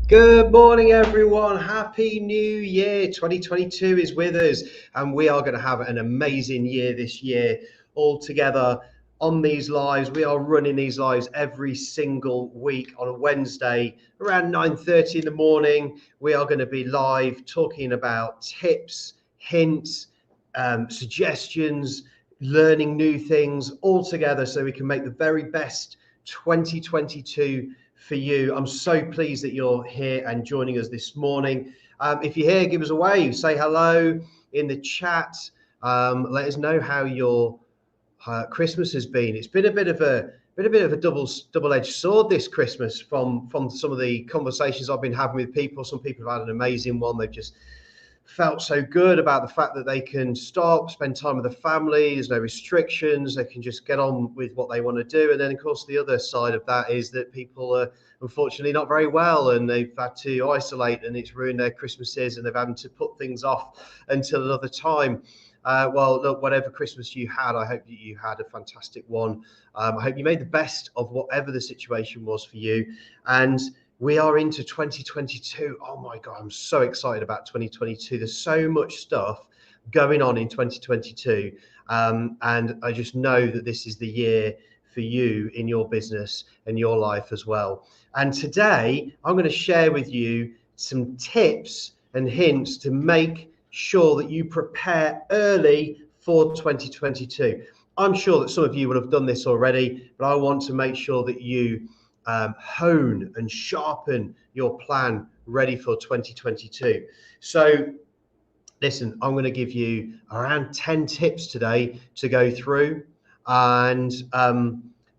Good morning, everyone. Happy New Year. 2022 is with us, and we are going to have an amazing year this year all together on these lives. We are running these lives every single week on a Wednesday around 9:30 in the morning. We are going to be live talking about tips, hints, suggestions, learning new things all together so we can make the very best 2022 for you. I'm so pleased that you're here and joining us this morning. If you're here, give us a wave, say hello in the chat. Let us know how your Christmas has been. It's been a bit of a double-edged sword this Christmas from some of the conversations I've been having with people. Some people have had an amazing one. They've just felt so good about the fact that they can stop, spend time with the family. There's no restrictions. They can just get on with what they want to do. And then, of course, the other side of that is that people are unfortunately not very well and they've had to isolate and it's ruined their Christmases and they've had to put things off until another time. Well, look, whatever Christmas you had, I hope that you had a fantastic one. I hope you made the best of whatever the situation was for you. And we are into 2022. Oh my God, I'm so excited about 2022. There's so much stuff going on in 2022. And I just know that this is the year for you in your business and your life as well. And today I'm going to share with you some tips and hints to make sure that you prepare early for 2022. I'm sure that some of you will have done this already, but I want to make sure that you hone and sharpen your plan ready for 2022. So listen, I'm going to give you around 10 tips today to go through. And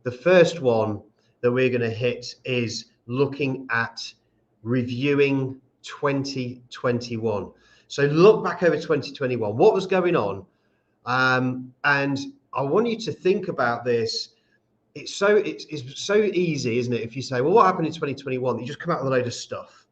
the first one that we're going to hit is looking at reviewing 2021. So look back over 2021. What was going on? And I want you to think about this. It's so easy, isn't it? If you say, well, what happened in 2021? You just come out with a load of stuff.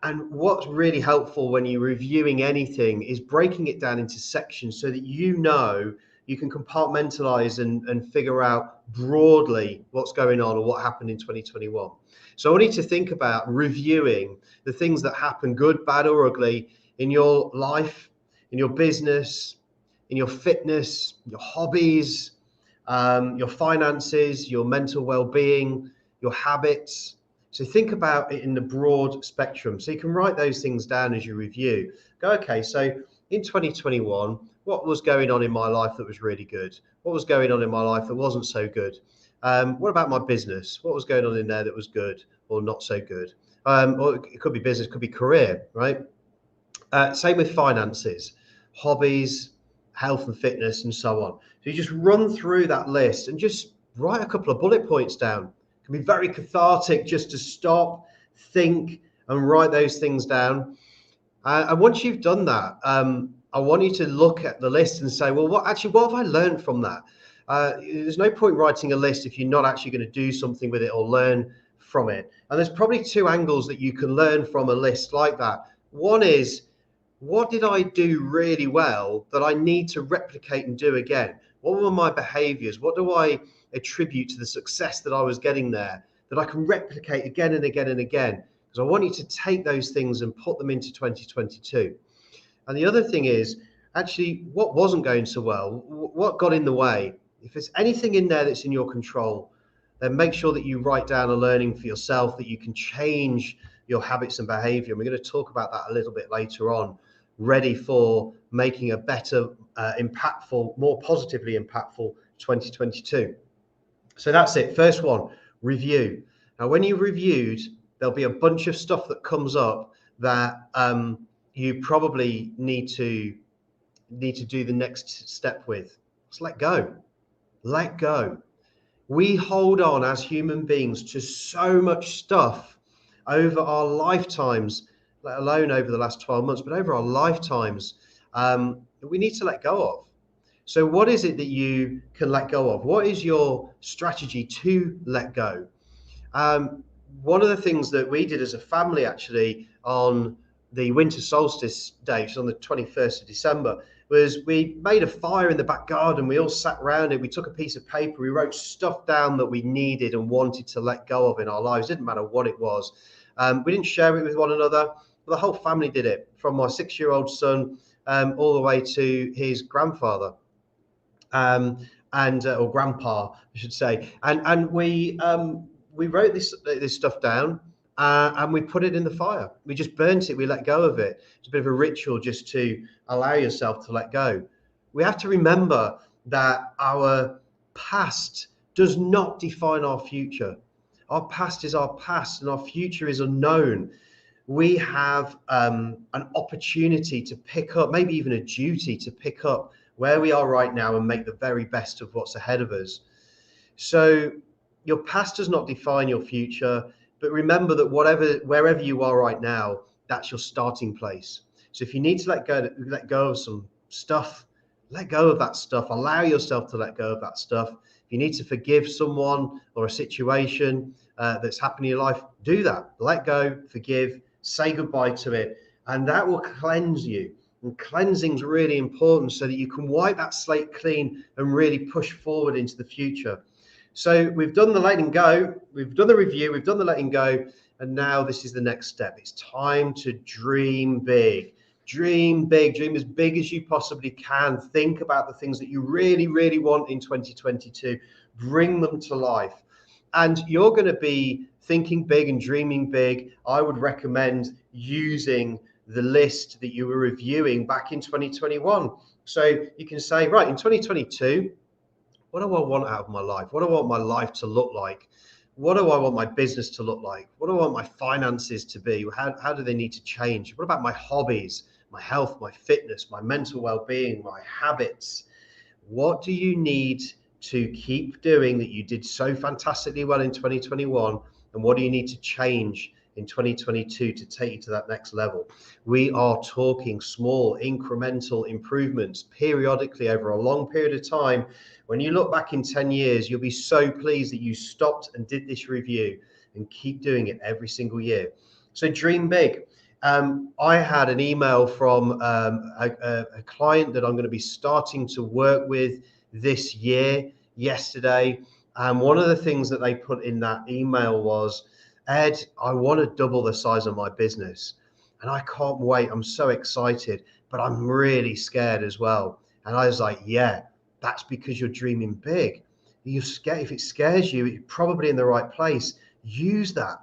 And what's really helpful when you're reviewing anything is breaking it down into sections so that you know you can compartmentalize and figure out broadly what's going on or what happened in 2021. So I want you to think about reviewing the things that happen, good, bad, or ugly, in your life, in your business, in your fitness, your hobbies, your finances, your mental well-being, your habits. So think about it in the broad spectrum. So you can write those things down as you review. Go, okay, so in 2021, what was going on in my life that was really good? What was going on in my life that wasn't so good? What about my business? What was going on in there that was good or not so good? Or it could be business, could be career, right? Same with finances, hobbies, health and fitness, and so on. So you just run through that list and just write a couple of bullet points down. It can be very cathartic just to stop, think, and write those things down. And once you've done that, I want you to look at the list and say, well, what have I learned from that? There's no point writing a list if you're not actually going to do something with it or learn from it. And there's probably two angles that you can learn from a list like that. One is, what did I do really well that I need to replicate and do again? What were my behaviors? What do I attribute to the success that I was getting there that I can replicate again and again and again? Because I want you to take those things and put them into 2022. And the other thing is, actually, what wasn't going so well? What got in the way? If there's anything in there that's in your control, then make sure that you write down a learning for yourself that you can change your habits and behavior. And we're going to talk about that a little bit later on, ready for making a better, impactful, more positively impactful 2022. So that's it. First one, review. Now, when you reviewed, there'll be a bunch of stuff that comes up that you probably need to do the next step with. Just let go. Let go. We hold on as human beings to so much stuff over our lifetimes, let alone over the last 12 months, but over our lifetimes, that we need to let go of. So what is it that you can let go of? What is your strategy to let go? One of the things that we did as a family actually on the winter solstice day, which is on the 21st of December, was we made a fire in the back garden. We all sat around it. We took a piece of paper. We wrote stuff down that we needed and wanted to let go of in our lives. It didn't matter what it was. We didn't share it with one another. The whole family did it, from my 6-year-old son all the way to his grandfather. Or grandpa, I should say, and we wrote this stuff down, and we put it in the fire. We just burnt it. We let go of it. It's a bit of a ritual just to allow yourself to let go. We have to remember that our past does not define our future. Our past is our past, and our future is unknown. We have an opportunity to pick up, maybe even a duty to pick up where we are right now and make the very best of what's ahead of us. So your past does not define your future, but remember that wherever you are right now, that's your starting place. So if you need to let go of some stuff, let go of that stuff. Allow yourself to let go of that stuff. If you need to forgive someone or a situation that's happened in your life, do that. Let go, forgive, say goodbye to it, and that will cleanse you. And cleansing is really important so that you can wipe that slate clean and really push forward into the future. So we've done the letting go, we've done the review, we've done the letting go, and now this is the next step. It's time to dream big. Dream big, dream as big as you possibly can. Think about the things that you really, really want in 2022. Bring them to life. And you're going to be thinking big and dreaming big. I would recommend using the list that you were reviewing back in 2021. So you can say, right, in 2022, what do I want out of my life? What do I want my life to look like? What do I want my business to look like? What do I want my finances to be? How do they need to change? What about my hobbies, my health, my fitness, my mental well-being, my habits? What do you need to keep doing that you did so fantastically well in 2021? And what do you need to change in 2022 to take you to that next level? We are talking small incremental improvements periodically over a long period of time. When you look back in 10 years, you'll be so pleased that you stopped and did this review, and keep doing it every single year. So dream big. I had an email from a client that I'm going to be starting to work with this year yesterday. And one of the things that they put in that email was, Ed, I want to double the size of my business and I can't wait. I'm so excited, but I'm really scared as well. And I was like, yeah, that's because you're dreaming big. You're scared. If it scares you, you're probably in the right place. Use that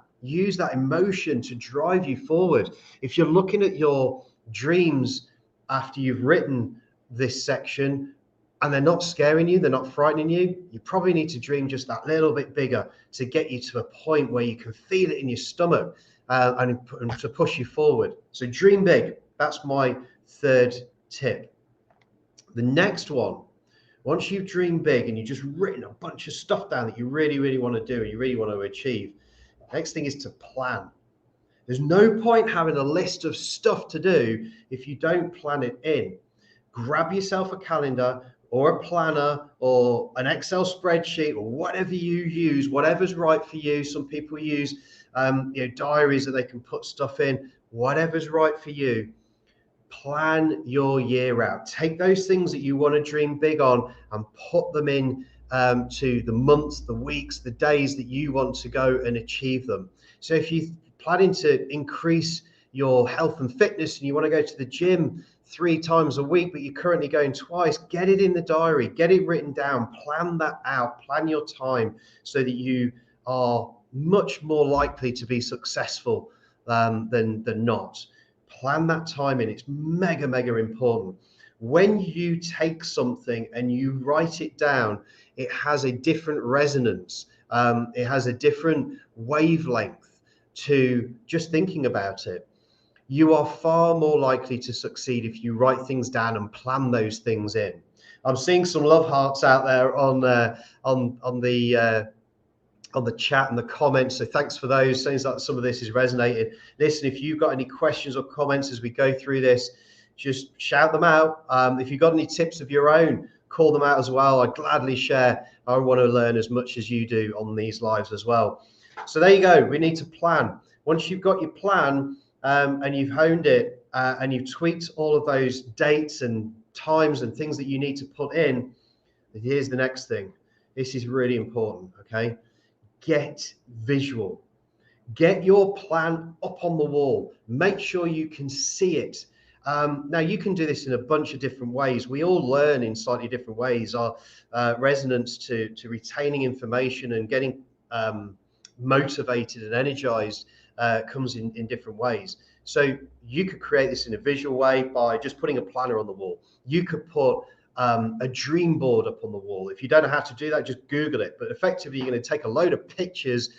emotion to drive you forward. If you're looking at your dreams after you've written this section and they're not scaring you, they're not frightening you, you probably need to dream just that little bit bigger to get you to a point where you can feel it in your stomach and to push you forward. So dream big. That's my third tip. The next one, once you've dreamed big and you've just written a bunch of stuff down that you really, really want to do and you really want to achieve, next thing is to plan. There's no point having a list of stuff to do if you don't plan it in. Grab yourself a calendar or a planner or an Excel spreadsheet or whatever you use, whatever's right for you. Some people use diaries that they can put stuff in, whatever's right for you. Plan your year out. Take those things that you want to dream big on and put them in to the months, the weeks, the days that you want to go and achieve them. So if you're planning to increase your health and fitness and you want to go to the gym 3 times a week, but you're currently going twice, get it in the diary, get it written down, plan that out, plan your time so that you are much more likely to be successful than not. Plan that time in. It's mega, mega important. When you take something and you write it down, it has a different resonance. It has a different wavelength to just thinking about it. You are far more likely to succeed if you write things down and plan those things in. I'm seeing some love hearts out there on the chat and the comments, so thanks for those. Seems like some of this is resonating. Listen, if you've got any questions or comments as we go through this, just shout them out. If you've got any tips of your own, call them out as well. I'd gladly share. I want to learn as much as you do on these lives as well. So there you go. We need to plan. Once you've got your plan and you've honed it and you've tweaked all of those dates and times and things that you need to put in, here's the next thing. This is really important, okay? Get visual. Get your plan up on the wall. Make sure you can see it. Now, you can do this in a bunch of different ways. We all learn in slightly different ways. Our resonance to retaining information and getting motivated and energized comes in different ways. So you could create this in a visual way by just putting a planner on the wall. You could put a dream board up on the wall. If you don't know how to do that, just Google it. But effectively, you're going to take a load of pictures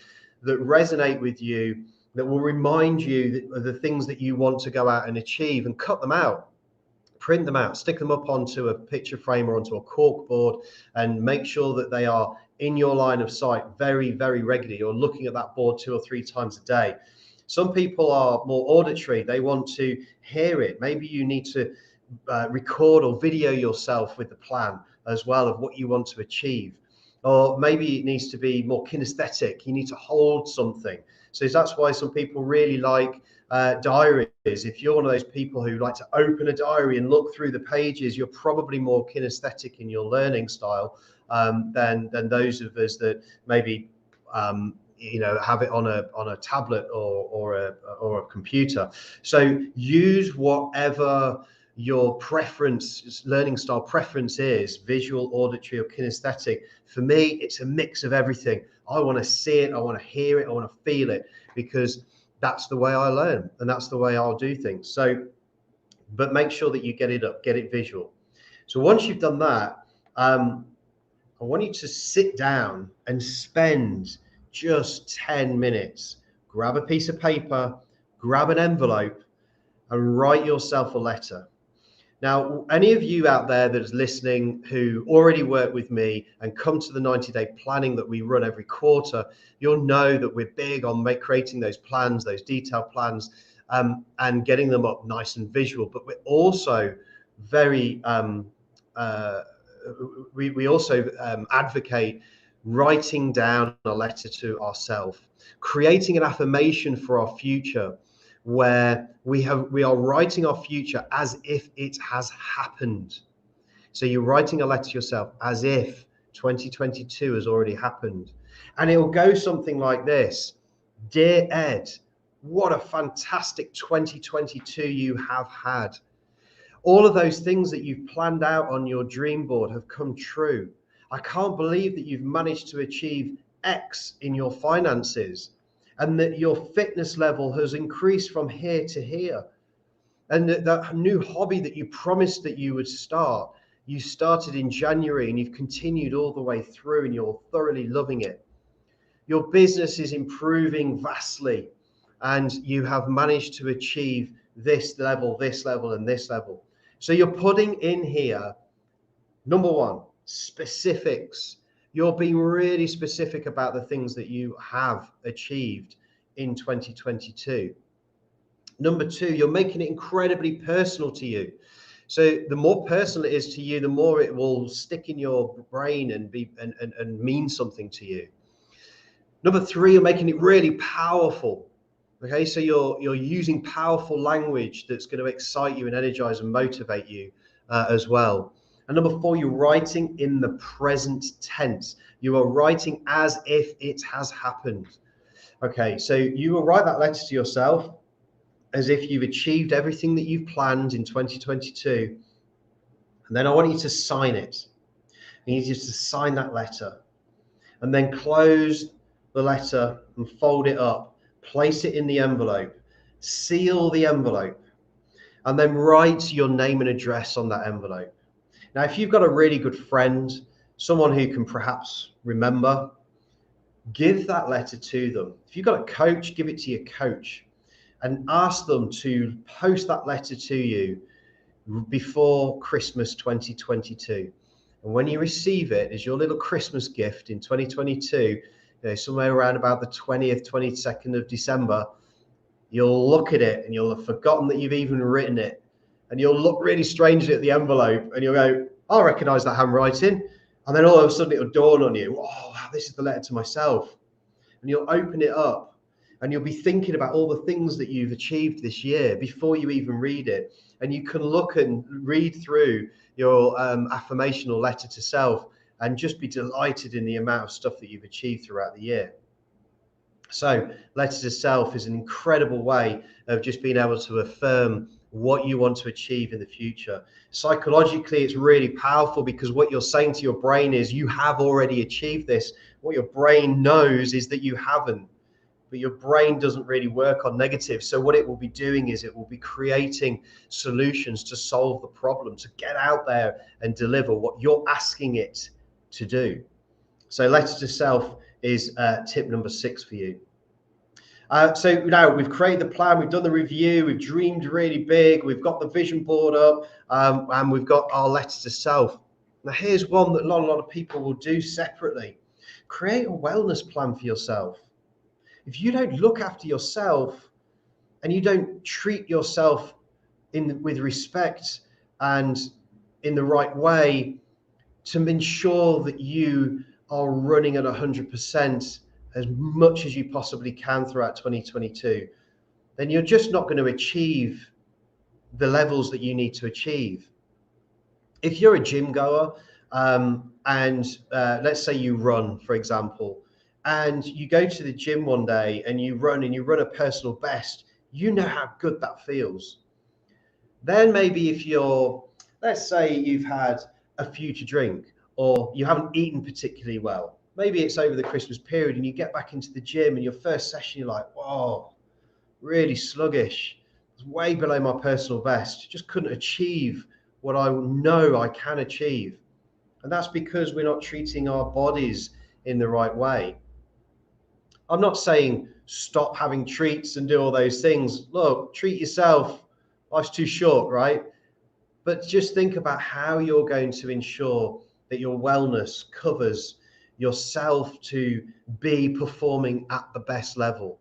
that resonate with you, that will remind you of the things that you want to go out and achieve, and cut them out, print them out, stick them up onto a picture frame or onto a cork board, and make sure that they are in your line of sight very, very regularly. You're looking at that board 2 or 3 times a day. Some people are more auditory. They want to hear it. Maybe you need to record or video yourself with the plan as well of what you want to achieve. Or maybe it needs to be more kinesthetic. You need to hold something. So that's why some people really like diaries. If you're one of those people who like to open a diary and look through the pages, you're probably more kinesthetic in your learning style than those of us that maybe have it on a tablet or a computer. So use whatever your preference, learning style preference is, visual, auditory, or kinesthetic. For me, it's a mix of everything. I want to see it, I want to hear it, I want to feel it, because that's the way I learn and that's the way I'll do things. So, but make sure that you get it up, get it visual. So once you've done that, I want you to sit down and spend just 10 minutes. Grab a piece of paper, grab an envelope, and write yourself a letter. Now, any of you out there that is listening who already work with me and come to the 90-day planning that we run every quarter, you'll know that we're big on creating those plans, those detailed plans, and getting them up nice and visual. But we're also very, we also advocate writing down a letter to ourselves, creating an affirmation for our future, where we are writing our future as if it has happened. So you're writing a letter to yourself as if 2022 has already happened. And it will go something like this: Dear Ed, what a fantastic 2022 you have had. All of those things that you've planned out on your dream board have come true. I can't believe that you've managed to achieve X in your finances, and that your fitness level has increased from here to here. And that new hobby that you promised that you would start, you started in January and you've continued all the way through and you're thoroughly loving it. Your business is improving vastly and you have managed to achieve this level, and this level. So you're putting in here, number one, specifics. You're being really specific about the things that you have achieved in 2022. Number two, you're making it incredibly personal to you. So the more personal it is to you, the more it will stick in your brain and mean something to you. Number three, you're making it really powerful. Okay, so you're using powerful language that's going to excite you and energize and motivate you as well. And number four, you're writing in the present tense. You are writing as if it has happened. Okay, so you will write that letter to yourself as if you've achieved everything that you've planned in 2022. And then I want you to sign it. I need you to sign that letter and then close the letter and fold it up, place it in the envelope, seal the envelope, and then write your name and address on that envelope. Now, if you've got a really good friend, someone who can perhaps remember, give that letter to them. If you've got a coach, give it to your coach and ask them to post that letter to you before Christmas 2022. And when you receive it as your little Christmas gift in 2022, somewhere around about the 20th, 22nd of December, you'll look at it and you'll have forgotten that you've even written it. And you'll look really strangely at the envelope and you'll go, I recognize that handwriting. And then all of a sudden it'll dawn on you, oh, this is the letter to myself. And you'll open it up and you'll be thinking about all the things that you've achieved this year before you even read it. And you can look and read through your affirmational letter to self and just be delighted in the amount of stuff that you've achieved throughout the year. So letter to self is an incredible way of just being able to affirm what you want to achieve in the future. Psychologically, it's really powerful because what you're saying to your brain is you have already achieved this. What your brain knows is that you haven't, but your brain doesn't really work on negative. So what it will be doing is it will be creating solutions to solve the problem, to get out there and deliver what you're asking it to do. So letter to self is tip number 6 for you. So now we've created the plan, we've done the review, we've dreamed really big, we've got the vision board up, and we've got our letter to self. Now here's one that a lot of people will do separately. Create a wellness plan for yourself. If you don't look after yourself and you don't treat yourself with respect and in the right way to ensure that you are running at 100% as much as you possibly can throughout 2022, then you're just not going to achieve the levels that you need to achieve. If you're a gym goer, and let's say you run, for example, and you go to the gym one day and you run a personal best, you know how good that feels. Then maybe if let's say you've had a few to drink, or you haven't eaten particularly well, maybe it's over the Christmas period and you get back into the gym and your first session, you're like, whoa, really sluggish. It's way below my personal best. Just couldn't achieve what I know I can achieve. And that's because we're not treating our bodies in the right way. I'm not saying stop having treats and do all those things. Look, treat yourself. Life's too short, right? But just think about how you're going to ensure that your wellness covers yourself to be performing at the best level.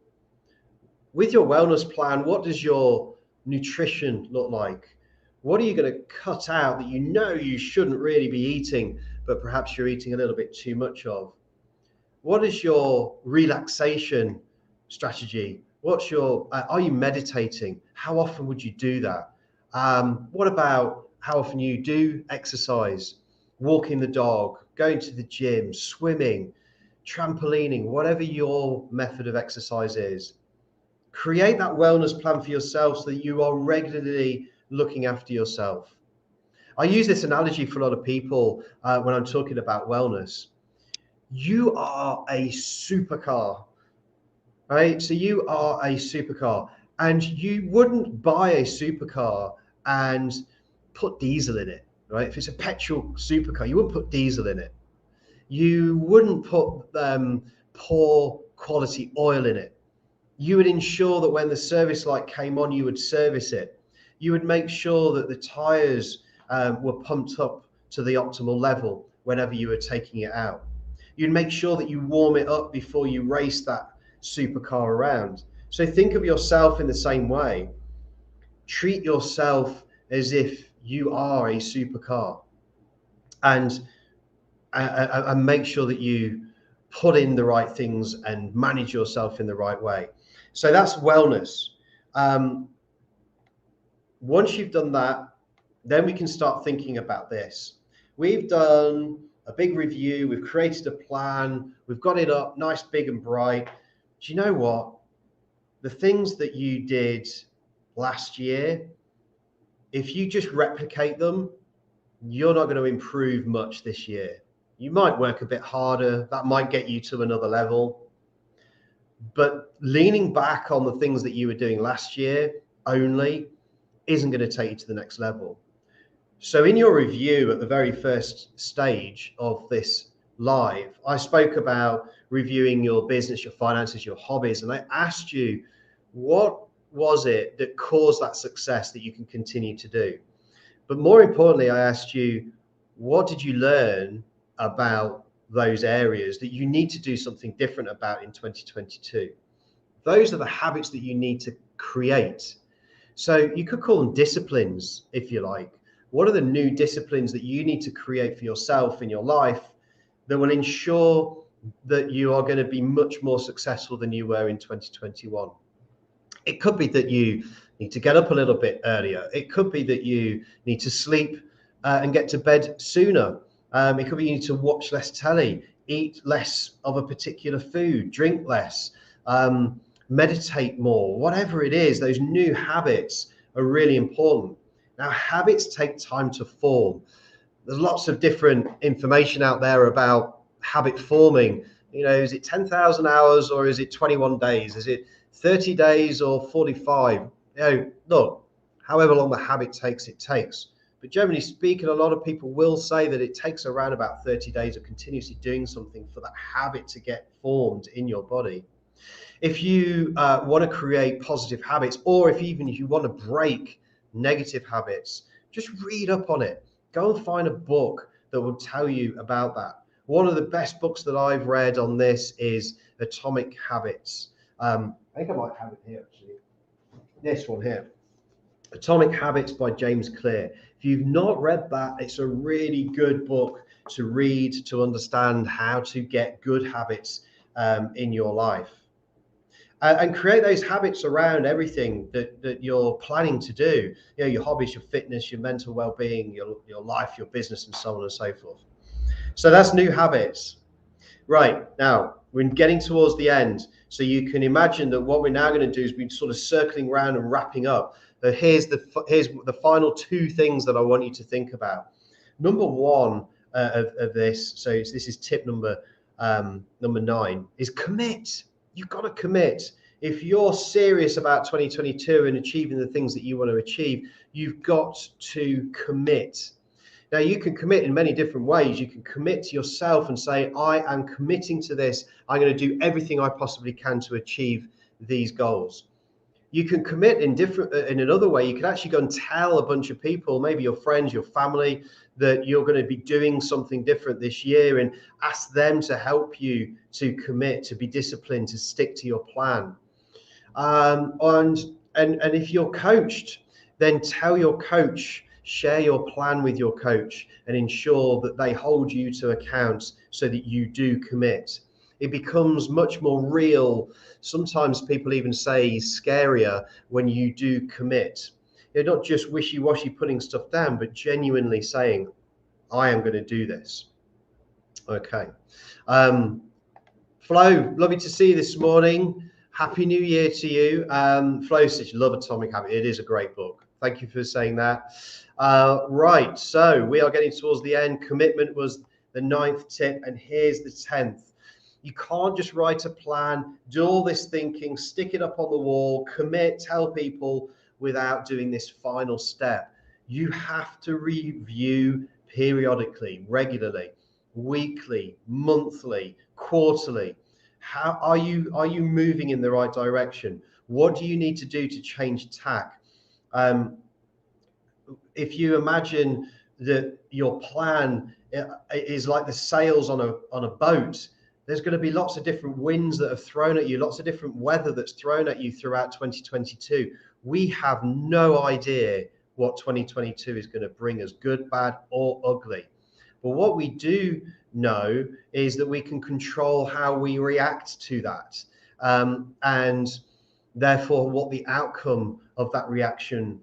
With your wellness plan, what does your nutrition look like? What are you going to cut out that you know you shouldn't really be eating, but perhaps you're eating a little bit too much of? What is your relaxation strategy? Are you meditating? How often would you do that? What about how often you do exercise, walking the dog, going to the gym, swimming, trampolining, whatever your method of exercise is? Create that wellness plan for yourself so that you are regularly looking after yourself. I use this analogy for a lot of people when I'm talking about wellness. You are a supercar, right? So you are a supercar, and you wouldn't buy a supercar and put diesel in it, right? If it's a petrol supercar, you wouldn't put diesel in it. You wouldn't put poor quality oil in it. You would ensure that when the service light came on, you would service it. You would make sure that the tires were pumped up to the optimal level whenever you were taking it out. You'd make sure that you warm it up before you race that supercar around. So think of yourself in the same way. Treat yourself as if you are a supercar, and make sure that you put in the right things and manage yourself in the right way. So that's wellness. Once you've done that, then we can start thinking about this. We've done a big review, we've created a plan, we've got it up nice, big and bright. Do you know what? The things that you did last year, if you just replicate them, you're not going to improve much this year. You might work a bit harder, that might get you to another level. But leaning back on the things that you were doing last year only isn't going to take you to the next level. So in your review at the very first stage of this live, I spoke about reviewing your business, your finances, your hobbies, and I asked you, what was it that caused that success that you can continue to do? But more importantly, I asked you, what did you learn about those areas that you need to do something different about in 2022? Those are the habits that you need to create. So you could call them disciplines, if you like. What are the new disciplines that you need to create for yourself in your life that will ensure that you are going to be much more successful than you were in 2021? It could be that you need to get up a little bit earlier. It could be that you need to sleep and get to bed sooner. It could be you need to watch less telly, eat less of a particular food, drink less. meditate more, whatever it is. Those new habits are really important. Now, habits take time to form. There's lots of different information out there about habit forming. You know, is it 10,000 hours or is it 21 days? Is it 30 days or 45? You know, look, however long the habit takes, it takes. But generally speaking, a lot of people will say that it takes around about 30 days of continuously doing something for that habit to get formed in your body. If you want to create positive habits, or if you want to break negative habits, just read up on it. Go and find a book that will tell you about that. One of the best books that I've read on this is Atomic Habits. I think I might have it here, actually. This one here. Atomic Habits by James Clear. If you've not read that, it's a really good book to read to understand how to get good habits in your life. And create those habits around everything that you're planning to do. You know, your hobbies, your fitness, your mental well-being, your life, your business, and so on and so forth. So that's new habits. Right, now we're getting towards the end. So you can imagine that what we're now going to do is we're sort of circling around and wrapping up. Here's the final two things that I want you to think about. Number one of this, so this is tip number 9, is commit. You've got to commit. If you're serious about 2022 and achieving the things that you want to achieve, you've got to commit. Now, you can commit in many different ways. You can commit to yourself and say, I am committing to this. I'm going to do everything I possibly can to achieve these goals. You can commit in another way. You can actually go and tell a bunch of people, maybe your friends, your family, that you're going to be doing something different this year, and ask them to help you to commit, to be disciplined, to stick to your plan. And if you're coached, then tell your coach, share your plan with your coach, and ensure that they hold you to account so that you do commit. It becomes much more real. Sometimes people even say scarier when you do commit. You're not just wishy-washy putting stuff down, but genuinely saying, I am going to do this. Okay. Flo, lovely to see you this morning. Happy New Year to you. Flo says you love Atomic Habits. It is a great book. Thank you for saying that. Right, so we are getting towards the end. Commitment was the 9th tip, and here's the 10th. You can't just write a plan, do all this thinking, stick it up on the wall, commit, tell people without doing this final step. You have to review periodically, regularly, weekly, monthly, quarterly. How are you moving in the right direction? What do you need to do to change tack? If you imagine that your plan is like the sails on a boat, there's going to be lots of different winds that are thrown at you, lots of different weather that's thrown at you throughout 2022. We have no idea what 2022 is going to bring us, good, bad, or ugly. But what we do know is that we can control how we react to that, and therefore what the outcome of that reaction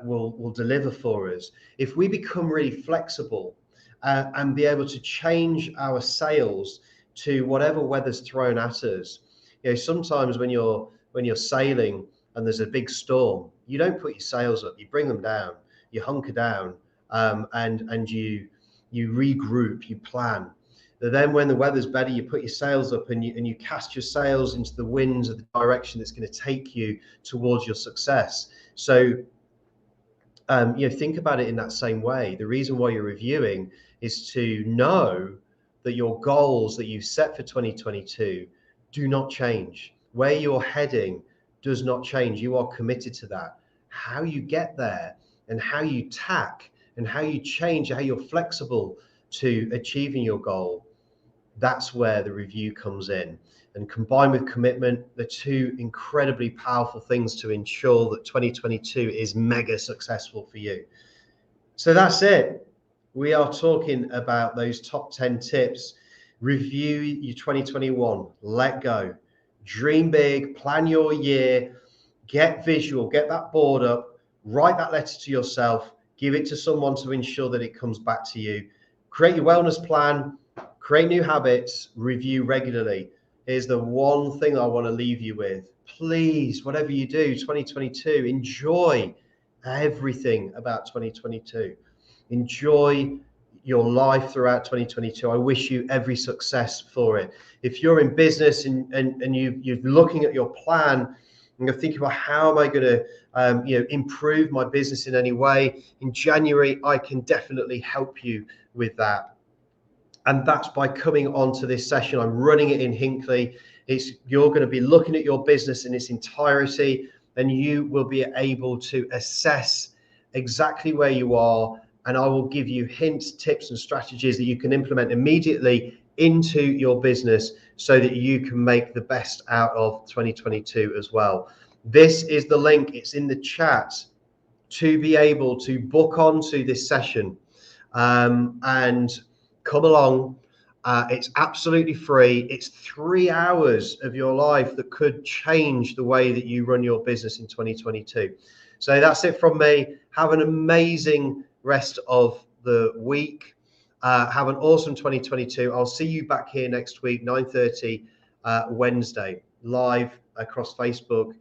will deliver for us. If we become really flexible and be able to change our sails to whatever weather's thrown at us. You know, sometimes when you're sailing and there's a big storm, you don't put your sails up, you bring them down, you hunker down, and you regroup, you plan. But then when the weather's better, you put your sails up and you cast your sails into the winds of the direction that's going to take you towards your success. So think about it in that same way. The reason why you're reviewing is to know that your goals that you've set for 2022 do not change. Where you're heading does not change. You are committed to that. How you get there and how you tack and how you change, how you're flexible to achieving your goal, that's where the review comes in. And combined with commitment, the two incredibly powerful things to ensure that 2022 is mega successful for you. So that's it. We are talking about those top 10 tips. Review your 2021, let go, dream big, plan your year, get visual, get that board up, write that letter to yourself, give it to someone to ensure that it comes back to you. Create your wellness plan, create new habits, review regularly. here's the one thing I want to leave you with. Please, whatever you do, 2022, enjoy everything about 2022. Enjoy your life throughout 2022. I wish you every success for it. If you're in business and you're looking at your plan and you're thinking about how am I going to improve my business in any way, in January, I can definitely help you with that. And that's by coming on to this session. I'm running it in Hinckley. You're going to be looking at your business in its entirety, and you will be able to assess exactly where you are. And I will give you hints, tips, and strategies that you can implement immediately into your business so that you can make the best out of 2022 as well. This is the link, it's in the chat, to be able to book onto this session and come along. It's absolutely free. It's 3 hours of your life that could change the way that you run your business in 2022. So that's it from me. Have an amazing rest of the week. Have an awesome 2022. I'll see you back here next week, 9:30 Wednesday, live across Facebook,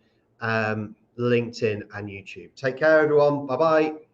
LinkedIn and YouTube. Take care, everyone. Bye-bye.